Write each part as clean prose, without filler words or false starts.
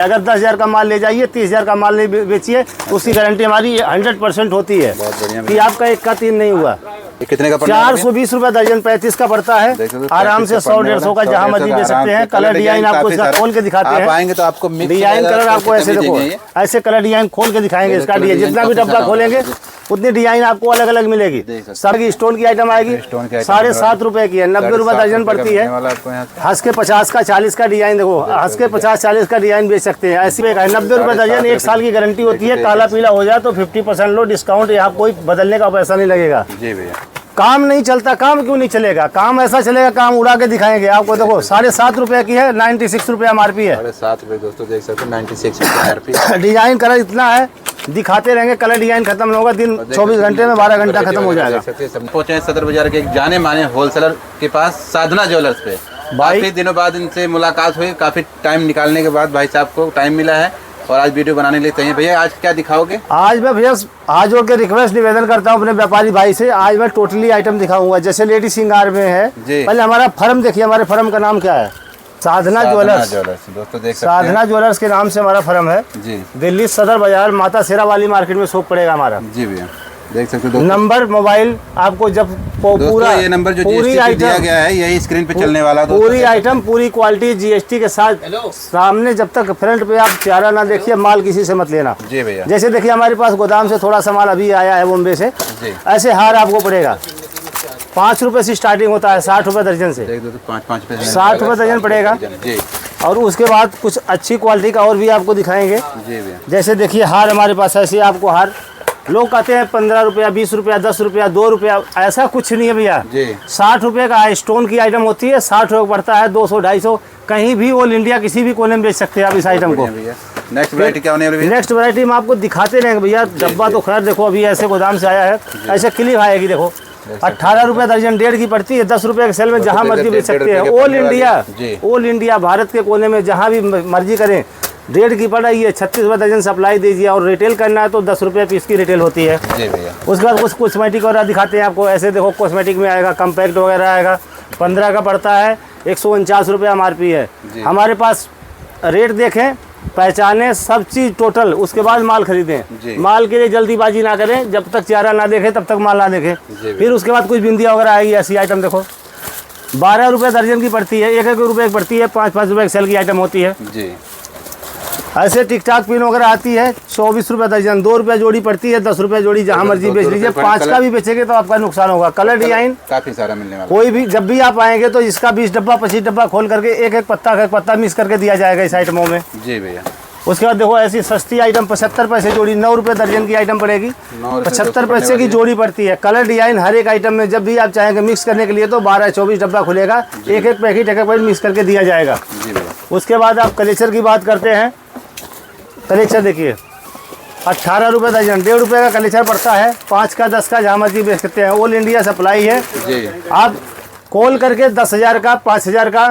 अगर 10,000 का माल ले जाइए, 30,000 का माल नहीं बेचिए, उसकी गारंटी हमारी 100% होती है कि आपका एक का 3 नहीं हुआ। कितने का 420 रुपए दर्जन, 35 का पड़ता है। आराम से 100-150 का जहाँ मर्जी दे सकते हैं। कलर डिजाइन आपको इसका खोल के दिखाते हैं। आएंगे तो आपको डिजाइन कलर आपको ऐसे देखो, ऐसे कलर डिजाइन खोल के दिखाएंगे। इसका डिजाइन जितना भी डब्बा खोलेंगे उतनी डिजाइन आपको अलग अलग मिलेगी। सर की स्टोन की आइटम आएगी, 7.5 रुपए की है, 90 रुपए दर्जन पड़ती है। हंस के 50 का 40 का डिजाइन देखो, हंस के 50-40 का डिजाइन बेच सकते हैं। ऐसी 90 रुपए दर्जन, 1 साल की गारंटी होती है। काला पीला हो जाए तो 50% लो डिस्काउंट, यहाँ कोई बदलने का पैसा नहीं लगेगा। जी भैया, काम नहीं चलता, काम क्यों नहीं चलेगा? काम ऐसा चलेगा, काम उड़ा के दिखाएंगे आपको। देखो 7.5 रुपए की है, 96 रुपए MRP है। 7.5 रुपए दोस्तों देख सकते हैं, 96 रुपए। डिजाइन कलर इतना है, दिखाते रहेंगे, कलर डिजाइन खत्म नहीं होगा। दिन 24 घंटे में 12 घंटा खत्म हो जाएगा। पहुंचे हैं सदर बाजार के एक जाने माने होलसेलर के पास, साधना ज्वेलर्स पे। काफी दिनों बाद इनसे मुलाकात हुई, काफी टाइम निकालने के बाद भाई साहब को टाइम मिला है और आज वीडियो बनाने के लिए चाहिए। भैया आज क्या दिखाओगे? आज मैं भैया हाथ जोड़ के रिक्वेस्ट निवेदन करता हूँ अपने व्यापारी भाई से। आज मैं टोटली आइटम दिखाऊंगा। जैसे लेडी श्रृंगार में है, पहले हमारा फर्म देखिए। हमारे फर्म का नाम क्या है? साधना ज्वेलर्स। दोस्तों देख सकते हैं, साधना ज्वेलर्स के नाम से हमारा फर्म है जी। दिल्ली सदर बाजार माता शेरा वाली मार्केट में शॉप पड़ेगा हमारा। जी भैया देख सकते हो। नंबर मोबाइल आपको जब पूरा ये नंबर जो पूरी GST दिया गया है यही स्क्रीन पे चलने वाला। पूरी आइटम पूरी क्वालिटी GST के साथ सामने। जब तक फ्रंट पे आप चारा ना देखिए, माल किसी से मत लेना। जी भैया, जैसे देखिए हमारे पास गोदाम से थोड़ा सा माल अभी आया है बॉम्बे से। ऐसे हार आपको पड़ेगा 5 रुपए से स्टार्टिंग होता है, 60 रुपए दर्जन से। 60 रुपए दर्जन पड़ेगा। और उसके बाद कुछ अच्छी क्वालिटी का और भी आपको दिखाएंगे। जैसे देखिए हार हमारे पास ऐसे आपको हार, लोग कहते हैं 15 रुपया, 20 रुपया, 10 रुपया, 2 रुपया, ऐसा कुछ नहीं है भैया। 60 रुपये का स्टोन की आइटम होती है, 60 रुपये पड़ता है। 200-250 कहीं भी ऑल इंडिया किसी भी कोने में बेच सकते हैं आप इस आइटम को। नेक्स्ट वैरायटी क्या होने वाली है? नेक्स्ट वैरायटी हम आपको दिखाते रहेंगे भैया। डब्बा तो खैर देखो अभी ऐसे गोदाम से आया है। ऐसे क्लिप आएगी देखो, 18 रुपए दर्जन 1.5 की पड़ती है। 10 रुपए के सेल में जहाँ मर्जी बेच सकते हैं। ऑल इंडिया भारत के कोने में जहाँ भी मर्जी करें, 1.5 की पड़ रही है। 36 रुपए दर्जन सप्लाई दीजिए। और रिटेल करना है तो 10 रुपये पीस की रिटेल होती है। उसके बाद कुछ कॉस्मेटिक वगैरह दिखाते हैं आपको। ऐसे देखो कॉस्मेटिक में आएगा, कम्पैक्ट वगैरह आएगा, 15 का पड़ता है, 149 रुपये MRP है। हमारे पास रेट देखें, पहचाने सब चीज़ टोटल, उसके बाद माल खरीदें। माल के लिए जल्दीबाजी ना करें, जब तक चारा ना देखें तब तक माल ना देखें। फिर उसके बाद कुछ बिंदिया वगैरह आएगी। ऐसी आइटम देखो 12 रुपये दर्जन की पड़ती है, 1-1 रुपये की पड़ती है, 5-5 रुपये की सेल की आइटम होती है। ऐसे टिक टाक पिन वगैरह आती है, 24 रुपये दर्जन, 2 रुपये जोड़ी पड़ती है, 10 रुपये जोड़ी जहाँ मर्जी बेच लीजिए। 5 का भी बेचेंगे तो आपका नुकसान होगा। कलर डिजाइन काफी सारा मिलने वाला। कोई भी जब भी आप आएंगे तो इसका 20 डब्बा 25 डब्बा खोल करके एक पत्ता मिक्स करके दिया जाएगा इस आइटमों में। जी भैया। उसके बाद देखो ऐसी सस्ती आइटम 75 पैसे जोड़ी, 9 रुपये दर्जन की आइटम पड़ेगी, 75 पैसे की जोड़ी पड़ती है। कलर डिजाइन हर एक आइटम में जब भी आप चाहेंगे मिक्स करने के लिए तो 12-24 डब्बा खुलेगा, एक पैकेट मिक्स करके दिया जाएगा। उसके बाद आप कलेचर की बात करते हैं। कलेचर देखिए 18 रुपये दर्जन, 1.5 रुपये का कलेचर पड़ता है। 5 का 10 का जहाँ मर्जी बेच सकते हैं। ऑल इंडिया सप्लाई है। आप कॉल करके 10,000 का 5,000 का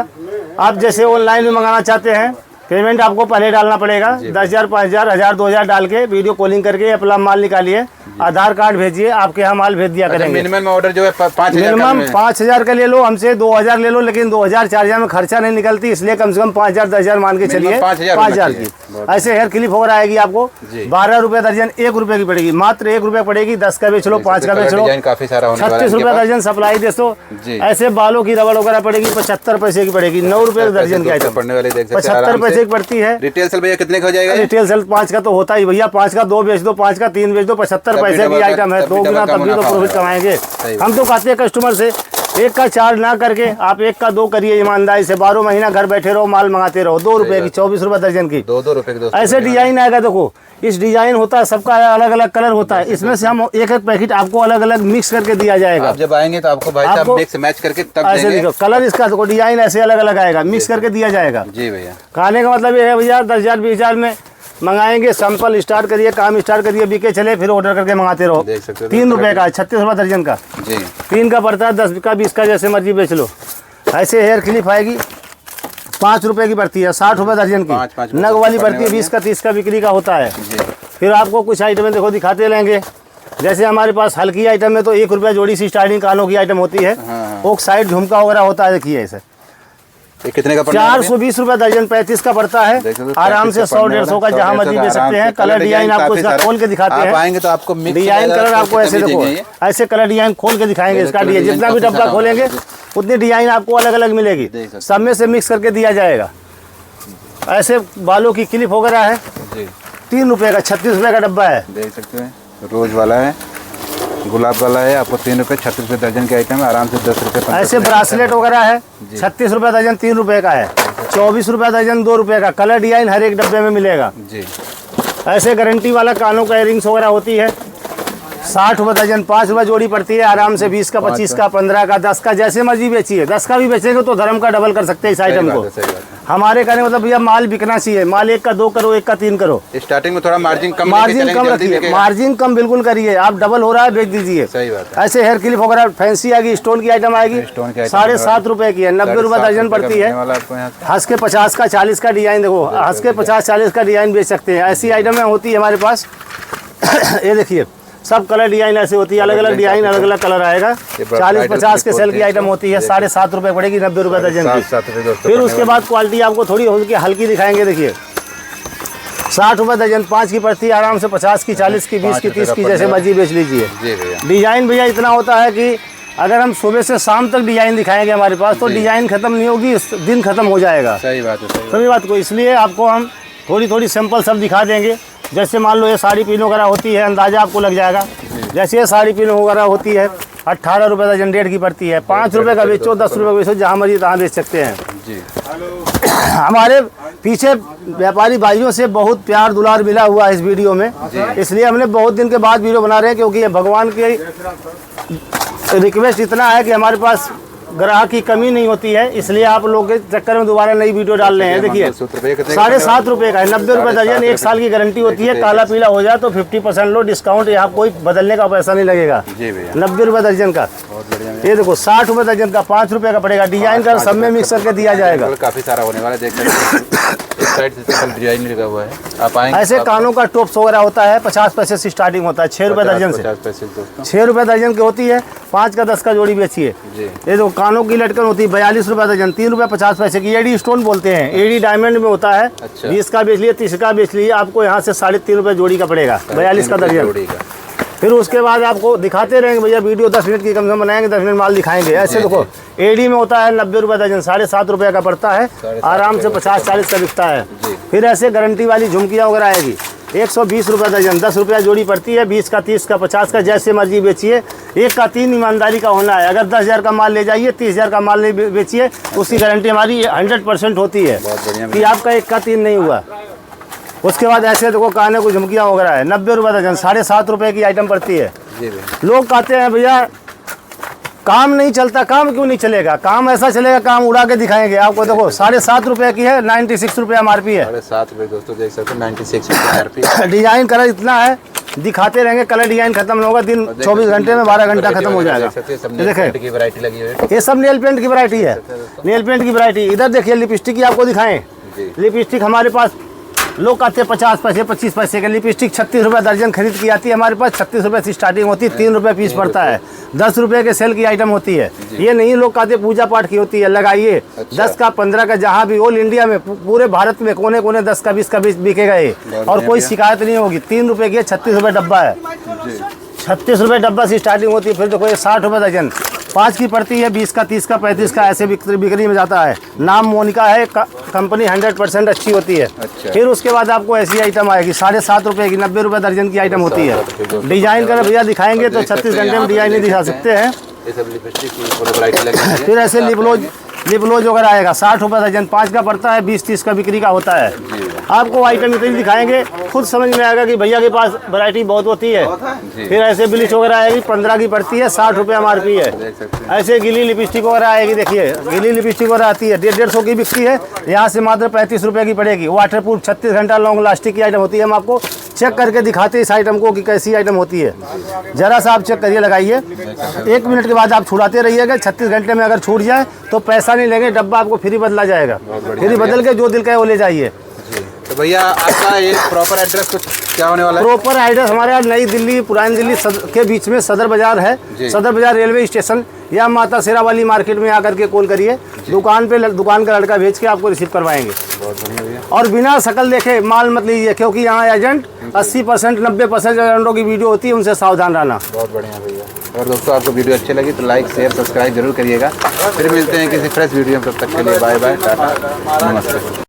आप जैसे ऑनलाइन में मंगाना चाहते हैं, पेमेंट आपको पहले डालना पड़ेगा। 10,000, 5,000, 1,000, 2,000 डाल के वीडियो कॉलिंग करके अपना माल निकालिए, आधार कार्ड भेजिए, आपके यहाँ माल भेज दिया करेंगे। मिनिमम ऑर्डर जो है 5,000 मिनिमम 5,000 का ले लो, हमसे 2,000 ले लो, लेकिन 2,000-4,000 में खर्चा नहीं निकलती, इसलिए कम से कम 5,000 10,000 मान के चलिए। 5,000 की ऐसे हेयर क्लिप वगैरह आएगी आपको 12 रुपये दर्जन, 1 रुपये की पड़ेगी, मात्र 1 रुपये पड़ेगी। 10 का बेच लो, 5 का बेच लो, 36 रुपये दर्जन सप्लाई दे दो। ऐसे बालों की रबड़ वगैरह पड़ेगी 75 पैसे की पड़ेगी, 9 रुपये दर्जन की आइटम पड़ने वाले 75 पैसे की पड़ती है। रिटेल सेल भैया कितने का हो जाएगा? रिटेल सेल 5 का तो होता ही भैया, 5 का 2 बेच दो, 5 का 3 बेच दो, 75 पैसे की आइटम है। 2 गुना तब भी तो प्रॉफिट कमाएंगे। हम तो कहते हैं कस्टमर से 1 का चार्ज ना करके आप 1 का 2 करिए ईमानदारी से। 12 महीना घर बैठे रहो, माल मंगाते रहो। 2 रुपये की 24 रुपये दर्जन की, 2 रुपये की। ऐसे डिजाइन आएगा। देखो इस डिजाइन होता है, सबका अलग अलग कलर होता है। इसमें से हम एक पैकेट आपको अलग अलग मिक्स करके दिया जाएगा। आप जब आएंगे तो आपको भाई साहब मिक्स मैच करके तब ऐसे देखो कलर इसका देखो डिजाइन ऐसे अलग अलग आएगा, मिक्स करके दिया जाएगा। जी भैया। कहने का मतलब ये है भैया 10,000 20,000 में मंगाएंगे, सैंपल स्टार्ट करिए, काम स्टार्ट करिए, बिके चले, फिर ऑर्डर करके मंगाते रहो। 3 रुपये का 36 रुपये दर्जन का। 3 का पड़ता है, 10 का 20 का जैसे मर्जी बेच लो। ऐसे हेयर क्लिप आएगी 5 रुपये की पड़ती है, 60 रुपये दर्जन की। नग वाली पड़ती है 20 का 30 का बिक्री का होता है। फिर आपको कुछ आइटमें देखो दिखाते रहेंगे। जैसे हमारे पास हल्की आइटम में तो 1 रुपया जोड़ी सी स्टार्टिंग कानों की आइटम होती है। एक साइड झुमका वगैरह होता है, देखिए ऐसे ये कितने का पड़ता है? 420 रुपए दर्जन, 35 का पड़ता है। आराम से 100-150 का जहाँ मर्जी बेच सकते हैं। कलर डिजाइन आपको इसका खोल के दिखाते हैं। आप आएंगे तो आपको डिजाइन कलर आपको ऐसे देखो, ऐसे कलर डिजाइन खोल के दिखाएंगे। इसका डिजाइन जितना भी डब्बा खोलेंगे उतनी डिजाइन आपको अलग अलग मिलेगी, सब में से मिक्स करके दिया जाएगा। ऐसे बालों की क्लिप वगैरह है 3 रुपए का, 36 रुपए का डब्बा है। देख सकते हैं रोज वाला है, गुलाब वाला है, आपको 3 रुपए 36 रुपए दर्जन के आइटम है। आराम से 10 रुपए। ऐसे ब्रासलेट वगैरह है 36 रुपए दर्जन, 3 रुपए का है। 24 रुपए दर्जन, 2 रुपए का। कलर डिजाइन हर एक डब्बे में मिलेगा जी। ऐसे गारंटी वाला कानों का इयरिंग्स वगैरह होती है 60 रुपए दर्जन, 5 रुपए जोड़ी पड़ती है। आराम से 20 का, 25 का, 15 का, 10 का, जैसे मर्जी बेचिए। 10 का भी बेचेंगे तो धर्म का डबल कर सकते हैं इस आइटम को। हमारे कहने मतलब भैया माल बिकना चाहिए। माल 1 का 2 करो, 1 का 3 करो। स्टार्टिंग में थोड़ा मार्जिन कम रखिए, मार्जिन कम बिल्कुल करिए। आप डबल हो रहा है बेच दीजिए। सही बात है। ऐसे हेयर क्लिप वगैरह फैंसी आएगी, स्टोन की आइटम आएगी 7.5 रुपए की है, 90 रुपए दर्जन पड़ती है। हंस के 50 का, 40 का डिजाइन देखो, हंस के 50-40 का डिजाइन बेच सकते हैं। ऐसी आइटमें होती है हमारे पास। ये देखिए सब कलर डिजाइन ऐसे होती है, अलग अलग डिजाइन, अलग अलग कलर आएगा। 40-50 के सेल की आइटम होती है, 7.5 रुपए पड़ेगी, 90 रुपए दर्जन की। फिर उसके बाद क्वालिटी आपको थोड़ी हल्की दिखाएंगे। देखिए 60 रुपए दर्जन, 5 की पड़ती है। आराम से 50 की, 40 की, 20 की, 30 की, जैसे मर्जी बेच लीजिए। डिजाइन भैया इतना होता है कि अगर हम सुबह से शाम तक डिजाइन दिखाएंगे हमारे पास तो डिजाइन खत्म नहीं होगी, दिन खत्म हो जाएगा। सही बात है, सही बात को। इसलिए आपको हम थोड़ी सिंपल सब दिखा देंगे। जैसे मान लो ये साड़ी पिन वगैरह होती है, अंदाजा आपको लग जाएगा। जैसे ये साड़ी पिन वगैरह होती है 18 रुपए दर्जन, 1.5 की पड़ती है। 5 रुपए का बेचो, 10 रुपए का बेचो, जहाँ मर्जी तहाँ बेच सकते हैं जी। हमारे पीछे व्यापारी भाइयों से बहुत प्यार दुलार मिला हुआ है इस वीडियो में, इसलिए हमने बहुत दिन के बाद वीडियो बना रहे हैं। क्योंकि ये भगवान की रिक्वेस्ट इतना है कि हमारे पास ग्राहक की कमी नहीं होती है, इसलिए आप लोग के चक्कर में दोबारा नई वीडियो डाल रहे हैं। देखिए 7.5 रुपए का है, 90 रुपए दर्जन, 1 साल की गारंटी होती है। काला पीला हो जाए तो 50% लो डिस्काउंट, यहाँ कोई बदलने का पैसा नहीं लगेगा। 90 रुपए दर्जन का। ये देखो 60 रुपए दर्जन का, 5 रुपए का पड़ेगा। डिजाइन का सब में मिक्स करके दिया जाएगा। काफी सारा होने वाला है, साइड से डिजाइन लगा हुआ है। आप आएंगे ऐसे कानों का टॉप्स वगैरह होता है 50 पैसे से स्टार्टिंग होता है, 6 रुपए दर्जन से। 6 रुपए दर्जन की होती है, 5 का 10 का जोड़ी बेचिए। ये जो कानों की लटकन होती है 42 रुपए दर्जन, 3 रुपए 50 पैसे की। एडी स्टोन बोलते हैं, एडी डायमंड में होता है। 20 का बेच लिए, 30 का बेच लिए, आपको यहाँ से 3.5 रुपए जोड़ी का पड़ेगा, 42 का दर्जन। फिर उसके बाद आपको दिखाते रहेंगे भैया, वीडियो 10 मिनट की कम से कम बनाएंगे, 10 मिनट माल दिखाएंगे। ऐसे देखो एडी में होता है 90 रुपए दर्जन, 7.5 रुपए का पड़ता है। आराम से 50-40 का बिकता है। फिर ऐसे गारंटी वाली झुमकियाँ वगैरह आएगी 120 रुपए दर्जन, 10 रुपया जोड़ी पड़ती है। 20 का, 30 का, 50 का, जैसे मर्जी बेचिए। 1 का 3 ईमानदारी का होना है। अगर 10,000 का माल ले जाइए, 30,000 का माल नहीं बेचिए, उसकी गारंटी हमारी 100% होती है कि आपका 1 का 3 नहीं हुआ। उसके बाद ऐसे देखो काने को झुमकियाँ वगैरह है 90 रुपए दर्जन, 7.5 रुपए की आइटम पड़ती है। लोग कहते हैं भैया काम नहीं चलता, काम क्यों नहीं चलेगा? काम ऐसा चलेगा, काम उड़ा के दिखाएंगे आपको। देखो 7.5 रुपए की है, 96 रुपए MRP है। 7.5 रुपए दोस्तों देख सकते हैं, 96 रुपए MRP। डिजाइन कलर इतना है, दिखाते रहेंगे। कलर डिजाइन खत्म नहीं होगा, दिन 24 घंटे में 12 घंटा खत्म हो जाएगा। देखें ये सब नेल पेंट की वैरायटी है, नेल पेंट की वैरायटी। इधर देखिए लिपस्टिक की आपको दिखाएं। लिपस्टिक हमारे पास लोग कहते हैं 50 पैसे 25 पैसे का। लिपस्टिक 36 रुपए दर्जन खरीद की आती है हमारे पास। 36 रुपए से स्टार्टिंग होती है, 3 रुपए पीस पड़ता है। 10 रुपए के सेल की आइटम होती है। ये नहीं लोग कहते पूजा पाठ की होती है, लगाइए। 10 का 15 का, जहाँ भी ऑल इंडिया में पूरे भारत में कोने कोने 10 का 20 का बिकेगा ये, और कोई शिकायत नहीं होगी। 3 रुपए की 36 रुपए डब्बा है, 36 रुपए डब्बा से स्टार्टिंग होती है। फिर देखो ये 60 रुपए दर्जन, 5 की पड़ती है, 20 का, 30 का, 35 का, ऐसे बिक्री में जाता है। नाम मोनिका है, कंपनी 100% अच्छी होती है। फिर उसके बाद आपको ऐसी आइटम आएगी 7.5 रुपए की, 90 रुपए दर्जन की आइटम होती है। डिजाइन कर भैया दिखाएंगे तो 36 घंटे में डिजाइन नहीं दिखा सकते हैं। फिर ऐसे लिपलोज वगैरह आएगा 60 रुपए दर्जन, 5 का पड़ता है, 20-30 का बिक्री का होता है। आपको आइटम इतनी दिखाएंगे, खुद समझ में आएगा कि भैया के पास वैरायटी बहुत होती है। फिर ऐसे ब्लीच वगैरह आएगी 15 की पड़ती है, 60 रुपए MRP है। ऐसे गिली लिपस्टिक वगैरह आएगी, देखिए गिली लिपस्टिक वगैरह आती है, 150 की बिकती है, यहाँ से मात्र 35 रुपए की पड़ेगी। वाटर प्रूफ 36 घंटा लॉन्ग लास्टिक की आइटम होती है। हम आपको चेक करके दिखाते हैं इस आइटम को कि कैसी आइटम होती है। जरा सा आप चेक करिए, लगाइए, 1 मिनट के बाद आप छुड़ाते रहिएगा। 36 घंटे में अगर छूट जाए तो पैसा नहीं लेंगे, डब्बा आपको फ्री बदला जाएगा। फ्री बदल के जो दिल का है वो ले जाइए। तो भैया आपका ये प्रॉपर एड्रेस कुछ क्या होने वाला है? प्रॉपर एड्रेस हमारे यहाँ नई दिल्ली पुरानी दिल्ली के बीच में सदर बाजार है। सदर बाजार रेलवे स्टेशन, या माता शेरावाली मार्केट में आकर के कॉल करिए, दुकान का लड़का भेज के आपको रिसीव करवाएंगे। बहुत बढ़िया भैया। और बिना शकल देखे माल मत लीजिए, क्योंकि यहाँ एजेंट 80% 90% एजेंटों की वीडियो होती है, उनसे सावधान रहना। बहुत बढ़िया भैया। और दोस्तों आपको वीडियो अच्छी लगी तो लाइक शेयर सब्सक्राइब जरूर करिएगा। फिर मिलते हैं किसी फ्रेश वीडियो में, तब तक के लिए बाय बाय, टाटा, नमस्ते।